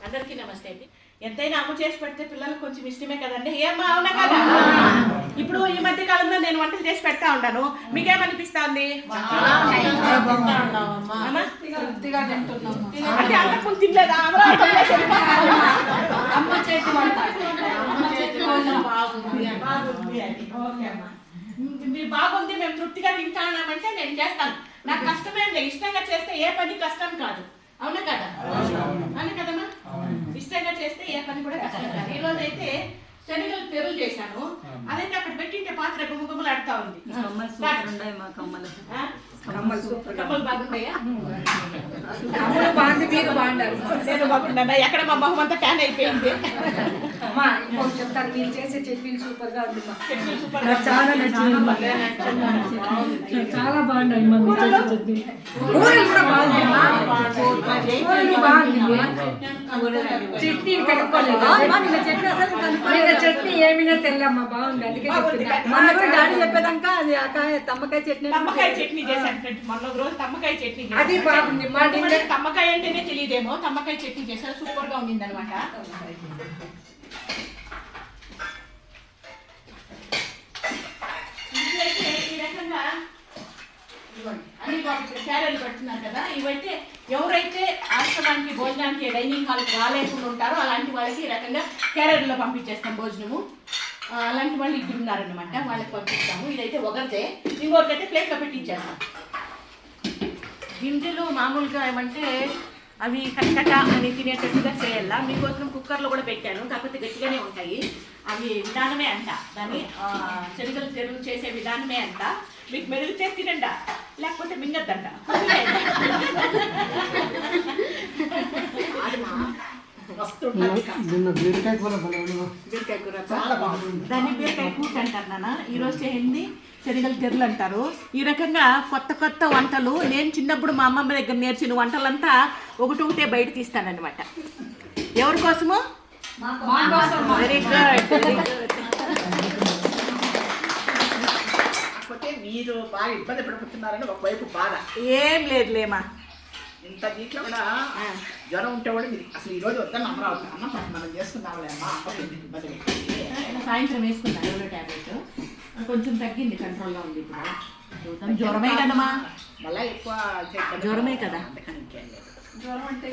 అందరికీ నమస్తే అండి. ఎంతైనా అమ్మ చేసి పెడితే పిల్లలకు కొంచెం ఇష్టమే కదండి. ఏమ్మా అవునా కదా? ఇప్పుడు ఈ మధ్య కాలంలో నేను వంటలు చేసి పెడతా ఉంటాను. మీకేమనిపిస్తుంది? అంటే అంతకు తినలేదా? అమ్మ చేతి వంట మీరు బాగుంది, మేము తృప్తిగా తింటామంటే నేను చేస్తాను. నాకు కష్టమేం లేదు. ఇష్టంగా చేస్తే ఏ పని కష్టం కాదు. అవునా కదా? అవునా కదమ్మా? ఇష్టంగా చేస్తే ఏ పని కూడా కష్టం కాదు. ఈ రోజు అయితే శనగలు తెరులు చేశాను. అదైతే అక్కడ పెట్టింటే పాత్ర గుమ్మగుమ్మలు ఆడుతా ఉంది. కమ్మలు బాగున్నాయా? నేను బాగున్నా. ఎక్కడ మా మొహం అంతా ట్యాన్ అయిపోయింది. చెప్తాను, మీరు చేసే చట్నీలు సూపర్ గా ఉంది. చాలా చాలా బాగున్నాయి. చట్నీ చట్నీ ఏమైనా తెల్లమ్మా బాగుంది. అందుకే డాడీ చెప్పేదాకా అది తమ్మకాయ చట్నీ చేశాను. మొన్న రోజు తమ్మకాయ చట్నీ అది బాగుంది. తమ్మకాయ అంటేనే తెలియదేమో. తమ్మకాయ చట్నీ చేశారు, సూపర్ గా ఉండింది అనమాట. ఈ రకంగా అన్ని క్యారెట్లు పెడుతున్నారు కదా. ఇవైతే ఎవరైతే ఆశ్రమానికి భోజనానికి డైనింగ్ హాల్కి రాలేకుండా ఉంటారో అలాంటి వాళ్ళకి ఈ రకంగా క్యారెట్లో పంపించేస్తాం భోజనము. అలాంటి వాళ్ళు ఇద్దరు ఉన్నారనమాట, వాళ్ళకి పంపిస్తాము. ఇదైతే ఒకరితే, ఇంకొకరికైతే ప్లేట్లో పెట్టించేస్తాం. గింజలు మామూలుగా ఏమంటే అవి కట్టకట అని తినేటట్టుగా చేయాల. మీకోసం కుక్కర్లో కూడా పెట్టాను, కాకపోతే గట్టిగానే ఉంటాయి. అవి విధానమే అంట, దాన్ని శనగలు తెరువు చేసే విధానమే అంట. మీకు మెరుగుతే తినండా, లేకపోతే మింగద్దంట. బీరకాయ కూర చాలా బాగుంది. దాన్ని బీరకాయ కూర అంటారు నాన్న. ఈరోజు చేయండి శనగలు తెరులు అంటారు. ఈ రకంగా కొత్త కొత్త వంటలు నేను చిన్నప్పుడు మా అమ్మమ్మ దగ్గర నేర్చిన వంటలంతా ఒకటే బయట తీస్తానన్నమాట. ఎవరి కోసము? Very good, very good. కాకపోతే మీరు బాగా ఇబ్బంది పడిపోతున్నారని ఒకవైపు బాధ. ఏం లేదులేమా. ఇంత దీంట్లో కూడా జ్వరం ఉంటే కూడా మీరు అసలు ఈ రోజు వద్దని అమరావతి అన్నం మనం చేసుకుందాంలే అమ్మా. ఇబ్బంది సాయంత్రం వేసుకున్నాను ఎవరో ట్యాబ్లెట్, కొంచెం తగ్గింది, కంట్రోల్గా ఉంది. ఇప్పుడు జ్వరమే కదమ్మా, మళ్ళీ ఎక్కువ జ్వరమే కదా. అందుకని ఇంకేం లేదు. జ్వరం అంటే